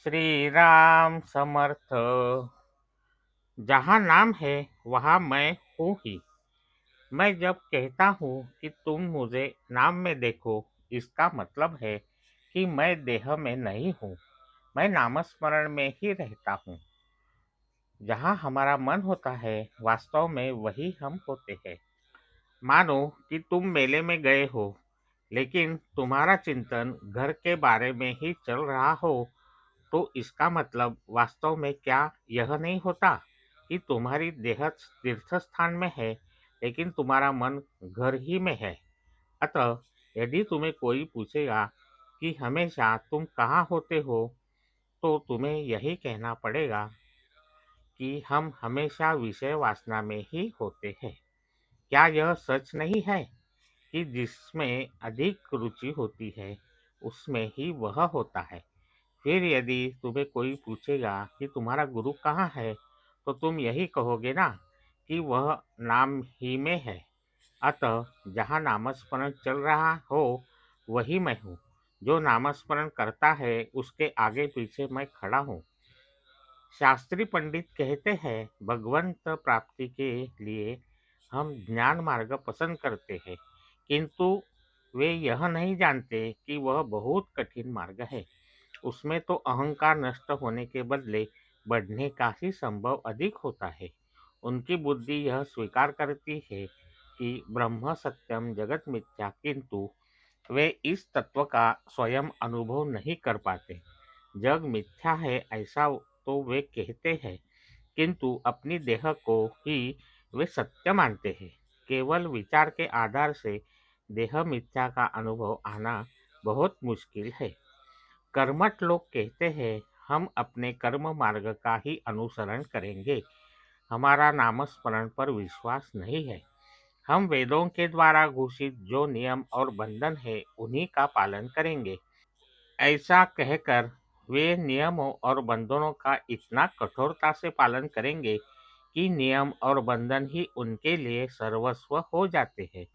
श्री राम समर्थ। जहाँ नाम है वहाँ मैं हूँ ही। मैं जब कहता हूँ कि तुम मुझे नाम में देखो, इसका मतलब है कि मैं देह में नहीं हूँ, मैं नामस्मरण में ही रहता हूँ। जहाँ हमारा मन होता है वास्तव में वही हम होते हैं। मानो कि तुम मेले में गए हो, लेकिन तुम्हारा चिंतन घर के बारे में ही चल रहा हो, तो इसका मतलब वास्तव में क्या यह नहीं होता कि तुम्हारी देह तीर्थ स्थान में है, लेकिन तुम्हारा मन घर ही में है। अतः यदि तुम्हें कोई पूछेगा कि हमेशा तुम कहाँ होते हो, तो तुम्हें यही कहना पड़ेगा कि हम हमेशा विषय वासना में ही होते हैं। क्या यह सच नहीं है कि जिसमें अधिक रुचि होती है उसमें ही वह होता है? फिर यदि तुम्हें कोई पूछेगा कि तुम्हारा गुरु कहाँ है, तो तुम यही कहोगे ना कि वह नाम ही में है। अतः जहाँ नामस्मरण चल रहा हो वही मैं हूँ। जो नामस्मरण करता है उसके आगे पीछे मैं खड़ा हूँ। शास्त्री पंडित कहते हैं भगवंत प्राप्ति के लिए हम ज्ञान मार्ग पसंद करते हैं, किंतु वे यह नहीं जानते कि वह बहुत कठिन मार्ग है। उसमें तो अहंकार नष्ट होने के बदले बढ़ने का ही संभव अधिक होता है। उनकी बुद्धि यह स्वीकार करती है कि ब्रह्म सत्यम जगत मिथ्या, किंतु वे इस तत्व का स्वयं अनुभव नहीं कर पाते। जग मिथ्या है ऐसा तो वे कहते हैं, किंतु अपनी देह को ही वे सत्य मानते हैं। केवल विचार के आधार से देह मिथ्या का अनुभव आना बहुत मुश्किल है। कर्मठ लोग कहते हैं हम अपने कर्म मार्ग का ही अनुसरण करेंगे, हमारा नामस्मरण पर विश्वास नहीं है। हम वेदों के द्वारा घोषित जो नियम और बंधन है उन्हीं का पालन करेंगे। ऐसा कहकर वे नियमों और बंधनों का इतना कठोरता से पालन करेंगे कि नियम और बंधन ही उनके लिए सर्वस्व हो जाते हैं।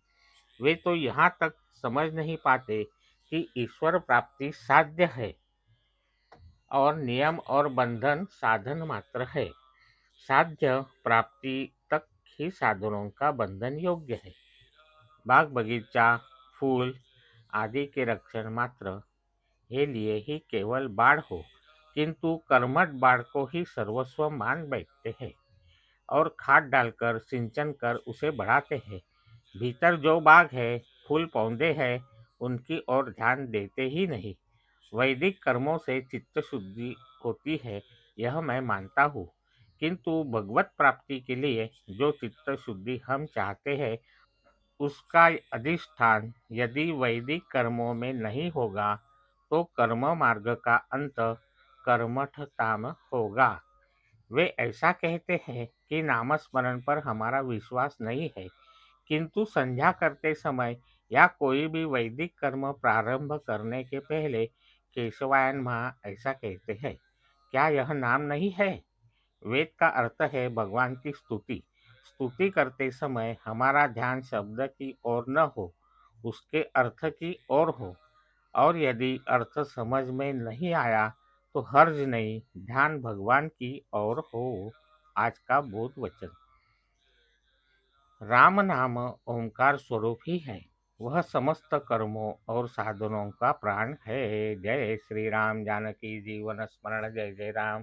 वे तो यहाँ तक समझ नहीं पाते कि ईश्वर प्राप्ति साध्य है और नियम और बंधन साधन मात्र है। साध्य प्राप्ति तक ही साधनों का बंधन योग्य है। बाग बगीचा, फूल आदि के रक्षण मात्र के लिए ही केवल बाढ़ हो, किंतु कर्मठ बाढ़ को ही सर्वस्व मान बैठते हैं और खाद डालकर सिंचन कर उसे बढ़ाते हैं। भीतर जो बाग है, फूल पौधे हैं, उनकी ओर ध्यान देते ही नहीं। वैदिक कर्मों से चित्त शुद्धि होती है, यह मैं मानता हूँ, किंतु भगवत प्राप्ति के लिए जो चित्त शुद्धि हम चाहते हैं उसका अधिष्ठान यदि वैदिक कर्मों में नहीं होगा, तो कर्म मार्ग का अंत कर्मठता में होगा। वे ऐसा कहते हैं कि नामस्मरण पर हमारा विश्वास नहीं है, किंतु संध्या करते समय या कोई भी वैदिक कर्म प्रारंभ करने के पहले केशवायन माँ ऐसा कहते हैं। क्या यह नाम नहीं है? वेद का अर्थ है भगवान की स्तुति। स्तुति करते समय हमारा ध्यान शब्द की ओर न हो, उसके अर्थ की ओर हो। और यदि अर्थ समझ में नहीं आया तो हर्ज नहीं, ध्यान भगवान की ओर हो। आज का बोध वचन। राम नाम ओंकार स्वरूप ही है, वह समस्त कर्मों और साधनों का प्राण है। जय श्री राम। जानकी जीवन स्मरण। जय जय राम।